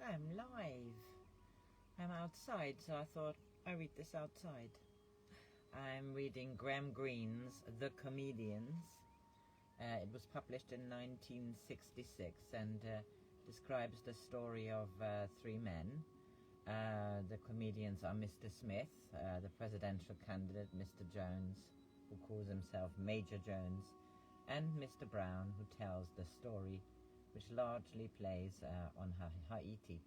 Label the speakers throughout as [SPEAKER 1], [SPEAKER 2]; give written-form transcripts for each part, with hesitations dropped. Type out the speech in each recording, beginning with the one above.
[SPEAKER 1] I'm live. I'm outside, so I thought I read this outside. I'm reading Greene's The Comedians. It was published in 1966 and describes the story of three men. The comedians are Mr. Smith, the presidential candidate, Mr. Jones, who calls himself Major Jones, and Mr. Brown, who tells the story, which largely plays on Haiti.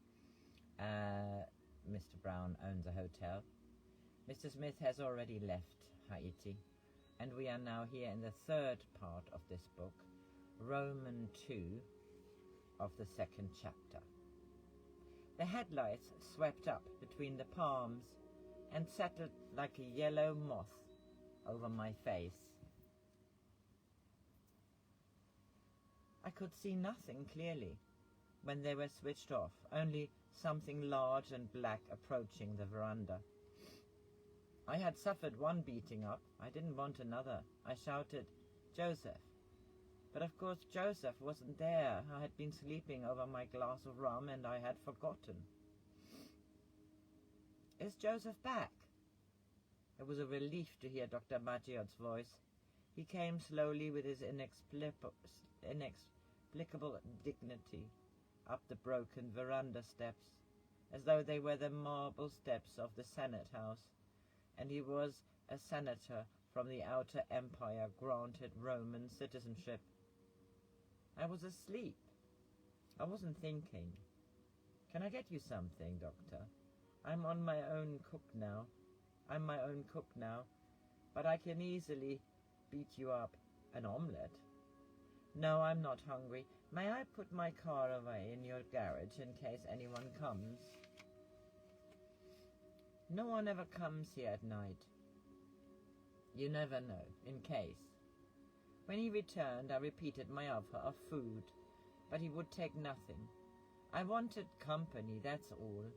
[SPEAKER 1] Mr. Brown owns a hotel. Mr. Smith has already left Haiti, and we are now here in the third part of this book, Roman 2 of the second chapter. The headlights swept up between the palms and settled like a yellow moth over my face. I could see nothing clearly when they were switched off, only something large and black approaching the veranda. I had suffered one beating up. I didn't want another. I shouted, "Joseph!" But of course Joseph wasn't there. I had been sleeping over my glass of rum and I had forgotten. "Is Joseph back?" It was a relief to hear Dr. Maggiot's voice. He came slowly with his inexplicable dignity up the broken veranda steps, as though they were the marble steps of the Senate House, and he was a senator from the outer empire granted Roman citizenship. I was asleep. I wasn't thinking. "Can I get you something, Doctor? I'm my own cook now, but I can easily beat you up an omelette." "No, I'm not hungry. May I put my car away in your garage in case anyone comes?" "No one ever comes here at night." "You never know, in case." When he returned, I repeated my offer of food, but he would take nothing. I wanted company, that's all.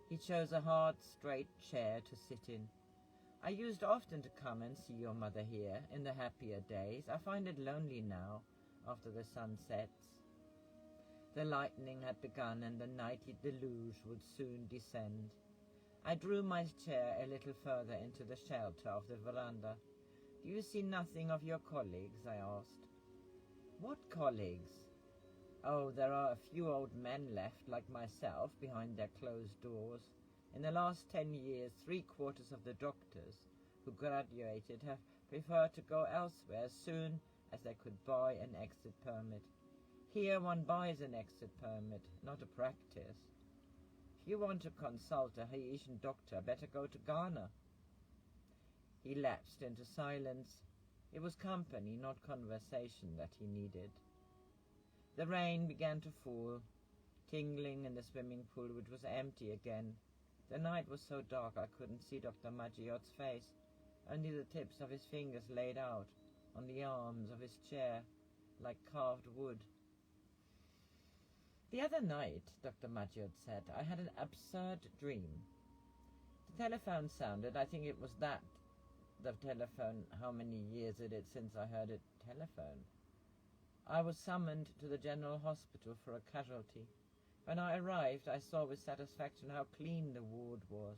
[SPEAKER 1] He chose a hard, straight chair to sit in. "I used often to come and see your mother here in the happier days. I find it lonely now, after the sun sets." The lightning had begun and the nightly deluge would soon descend. I drew my chair a little further into the shelter of the veranda. "Do you see nothing of your colleagues?" I asked. "What colleagues?" "Oh, there are a few old men left, like myself, behind their closed doors. In the last 10 years, 3/4 of the doctors who graduated have preferred to go elsewhere as soon as they could buy an exit permit. Here one buys an exit permit, not a practice. If you want to consult a Haitian doctor, better go to Ghana." He lapsed into silence. It was company, not conversation, that he needed. The rain began to fall, tingling in the swimming pool, which was empty again. The night was so dark I couldn't see Dr. Maggiot's face, only the tips of his fingers laid out on the arms of his chair, like carved wood. "The other night," Dr. Maggiot said, "I had an absurd dream." The telephone sounded. I think it was the telephone. How many years it is since I heard it telephone. I was summoned to the General Hospital for a casualty. When I arrived, I saw with satisfaction how clean the ward was.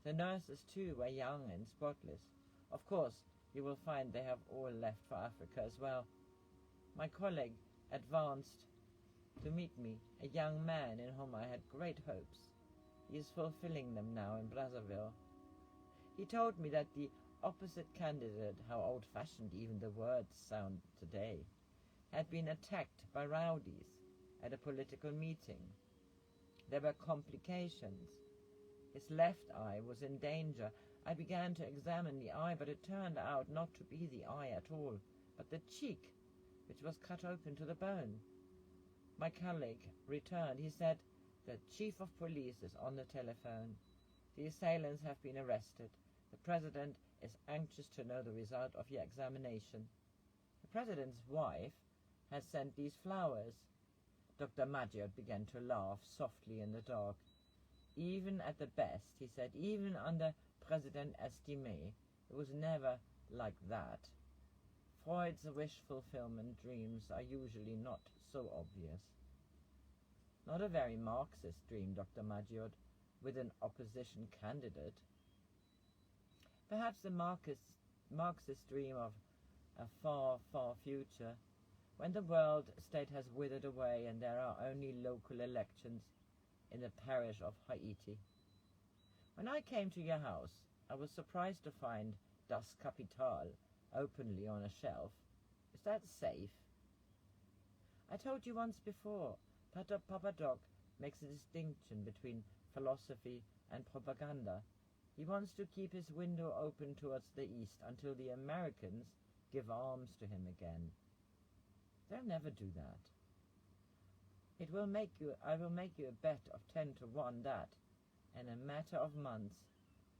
[SPEAKER 1] The nurses, too, were young and spotless. Of course, you will find they have all left for Africa as well. My colleague advanced to meet me, a young man in whom I had great hopes. He is fulfilling them now in Brazzaville. He told me that the opposite candidate, how old-fashioned even the words sound today, had been attacked by rowdies at a political meeting. There were complications. His left eye was in danger. I began to examine the eye, but it turned out not to be the eye at all, but the cheek, which was cut open to the bone. My colleague returned. He said, "The chief of police is on the telephone. The assailants have been arrested. The president is anxious to know the result of your examination. The president's wife has sent these flowers." Dr. Maggiot began to laugh softly in the dark. "Even at the best," he said, "even under President Estimé, it was never like that. Freud's wish-fulfillment dreams are usually not so obvious." Not a very Marxist dream, Dr. Maggiod, with an opposition candidate. Perhaps the Marxist dream of a far, far future, when the world state has withered away and there are only local elections in the parish of Haiti. When I came to your house, I was surprised to find Das Kapital openly on a shelf. Is that safe? I told you once before, Papa Doc makes a distinction between philosophy and propaganda. He wants to keep his window open towards the east until the Americans give arms to him again. They'll never do that. I will make you a bet of 10 to 1 that, in a matter of months,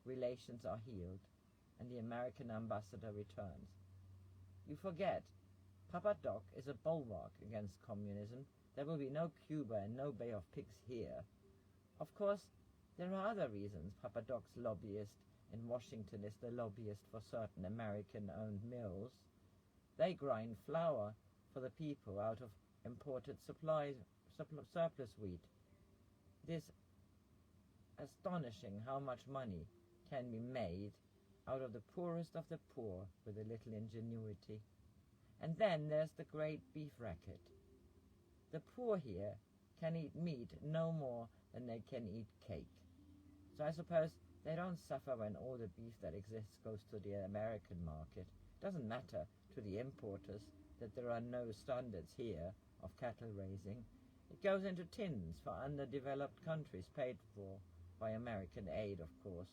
[SPEAKER 1] relations are healed, and the American ambassador returns. You forget, Papa Doc is a bulwark against communism. There will be no Cuba and no Bay of Pigs here. Of course, there are other reasons Papa Doc's lobbyist in Washington is the lobbyist for certain American-owned mills. They grind flour for the people out of imported surplus wheat. It is astonishing how much money can be made out of the poorest of the poor with a little ingenuity. And then there's the great beef racket. The poor here can eat meat no more than they can eat cake. So I suppose they don't suffer when all the beef that exists goes to the American market. It doesn't matter to the importers that there are no standards here of cattle raising. It goes into tins for underdeveloped countries, paid for by American aid, of course.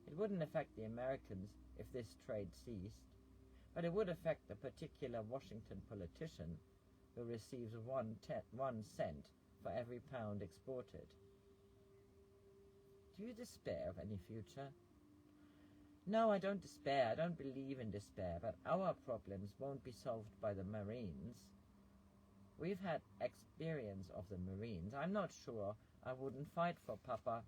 [SPEAKER 1] It wouldn't affect the Americans if this trade ceased, but it would affect the particular Washington politician who receives 1 cent for every pound exported. Do you despair of any future? No, I don't despair. I don't believe in despair, but our problems won't be solved by the Marines. We've had experience of the Marines. I'm not sure I wouldn't fight for Papa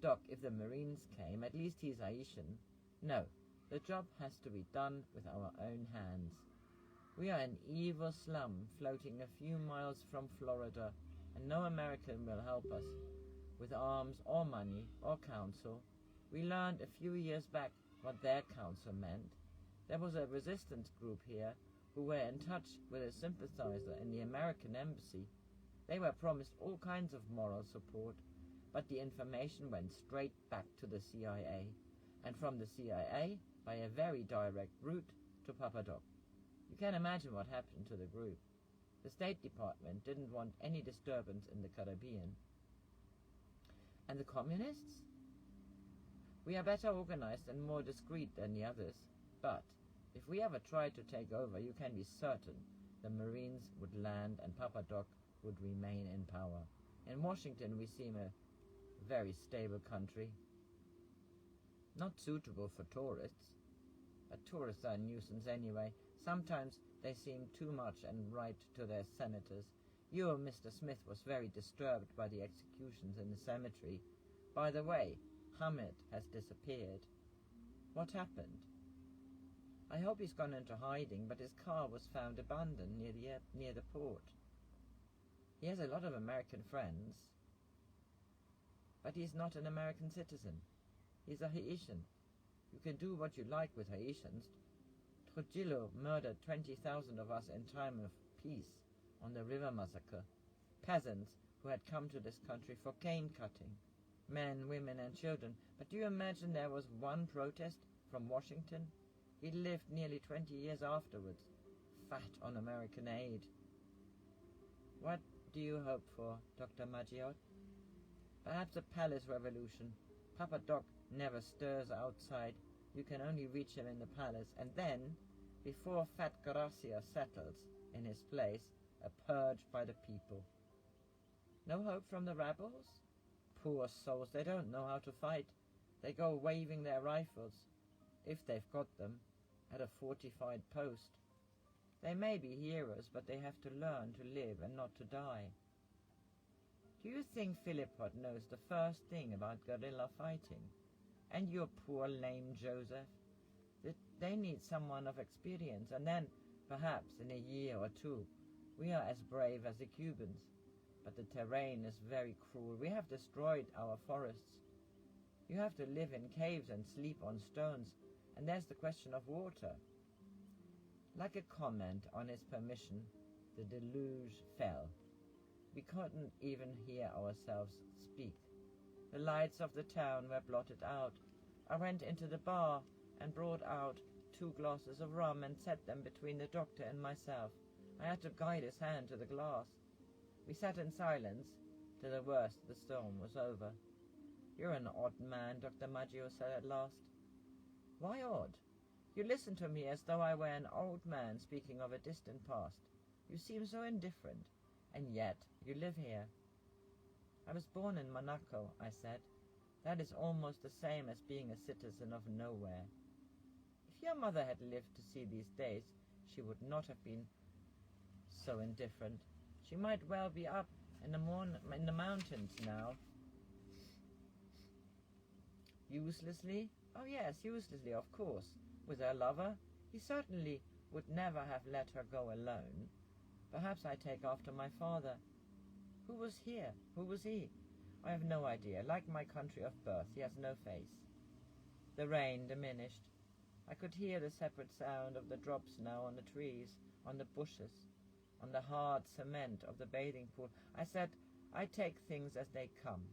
[SPEAKER 1] Doc if the Marines came. At least he's Haitian. No, the job has to be done with our own hands. We are an evil slum floating a few miles from Florida, and no American will help us with arms or money or counsel. We learned a few years back what their counsel meant. There was a resistance group here who were in touch with a sympathizer in the American embassy. They were promised all kinds of moral support, but the information went straight back to the CIA, and from the CIA, by a very direct route, to Papa Doc. You can imagine what happened to the group. The State Department didn't want any disturbance in the Caribbean. And the communists? We are better organized and more discreet than the others, but if we ever tried to take over, you can be certain the Marines would land and Papa Doc would remain in power. In Washington, we seem a very stable country, not suitable for tourists. But tourists are a nuisance anyway. Sometimes they seem too much and write to their senators. You, Mr. Smith, was very disturbed by the executions in the cemetery. By the way, Hamid has disappeared. What happened? I hope he's gone into hiding, but his car was found abandoned near the port. He has a lot of American friends, but he's not an American citizen. He's a Haitian. You can do what you like with Haitians. Trujillo murdered 20,000 of us in time of peace on the river massacre. Peasants who had come to this country for cane cutting. Men, women and children. But do you imagine there was one protest from Washington? He lived nearly 20 years afterwards, fat on American aid. What do you hope for, Dr. Maggiod? Perhaps a palace revolution. Papa Doc never stirs outside. You can only reach him in the palace, and then, before Fat Gracia settles in his place, a purge by the people. No hope from the rebels? Poor souls, they don't know how to fight. They go waving their rifles, if they've got them, at a fortified post. They may be heroes, but they have to learn to live and not to die. Do you think Philippot knows the first thing about guerrilla fighting? And your poor lame Joseph? They need someone of experience, and then, perhaps in a year or two, we are as brave as the Cubans. But the terrain is very cruel. We have destroyed our forests. You have to live in caves and sleep on stones, and there's the question of water." Like a comment on his permission, the deluge fell. We couldn't even hear ourselves speak. The lights of the town were blotted out. I went into the bar and brought out 2 glasses of rum and set them between the doctor and myself. I had to guide his hand to the glass. We sat in silence till the worst of the storm was over. "You're an odd man," Dr. Maggio said at last. "Why odd? You listen to me as though I were an old man speaking of a distant past. You seem so indifferent, and yet you live here." "I was born in Monaco," I said. "That is almost the same as being a citizen of nowhere. If your mother had lived to see these days, she would not have been so indifferent. She might well be up in the mountains now." "Uselessly? Oh yes, uselessly, of course. With her lover? He certainly would never have let her go alone. Perhaps I take after my father. Who was here? Who was he? I have no idea. Like my country of birth, he has no face." The rain diminished. I could hear the separate sound of the drops now on the trees, on the bushes, on the hard cement of the bathing pool. I said, "I take things as they come.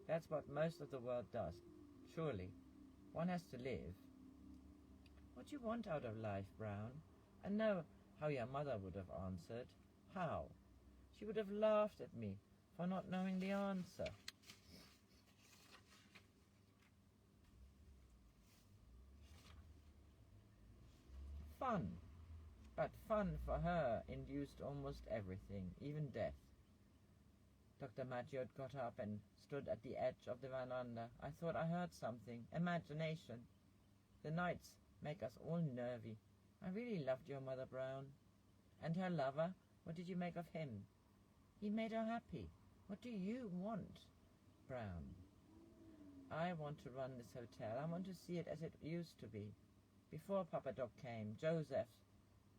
[SPEAKER 1] That's what most of the world does. Surely. One has to live." "What do you want out of life, Brown?" I know how your mother would have answered. How? She would have laughed at me for not knowing the answer. Fun. But fun for her induced almost everything, even death. Dr. Maggio got up and stood at the edge of the veranda. I thought I heard something. Imagination. The nights make us all nervy. I really loved your mother, Brown. And her lover? What did you make of him? He made her happy. What do you want, Brown? I want to run this hotel. I want to see it as it used to be. Before Papa Doc came, Joseph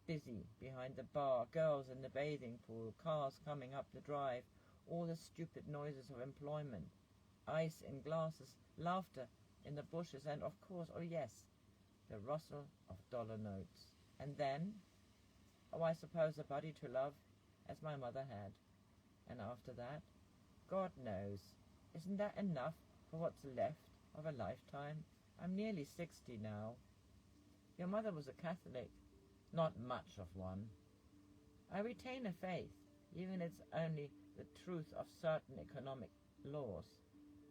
[SPEAKER 1] busy behind the bar, girls in the bathing pool, cars coming up the drive, all the stupid noises of employment, ice in glasses, laughter in the bushes, and of course, oh yes, the rustle of dollar notes. And then, oh, I suppose a body to love, as my mother had. And after that, God knows, isn't that enough for what's left of a lifetime? I'm nearly 60 now. Your mother was a Catholic. Not much of one. I retain a faith, even it's only the truth of certain economic laws.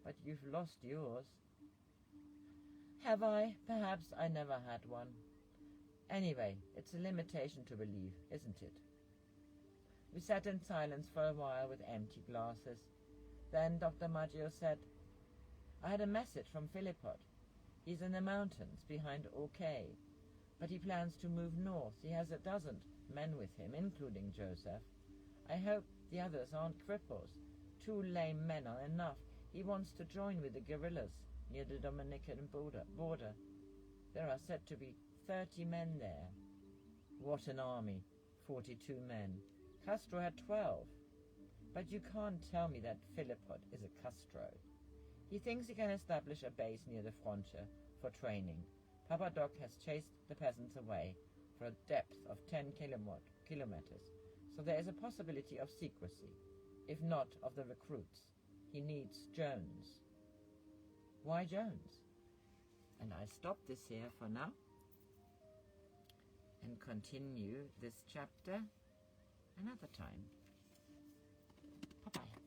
[SPEAKER 1] But you've lost yours. Have I? Perhaps I never had one. Anyway, it's a limitation to believe, isn't it? We sat in silence for a while with empty glasses. Then Dr. Maggio said, I had a message from Philippot. He's in the mountains behind Orkay, but he plans to move north. He has a dozen men with him, including Joseph. I hope the others aren't cripples. 2 lame men are enough. He wants to join with the guerrillas near the Dominican border. There are said to be 30 men there. What an army, 42 men. Castro had 12. But you can't tell me that Philippot is a Castro. He thinks he can establish a base near the frontier for training. Papa Doc has chased the peasants away for a depth of 10 kilometers, so there is a possibility of secrecy, if not of the recruits. He needs Jones. Why Jones? And I stop this here for now and continue this chapter another time. Bye-bye.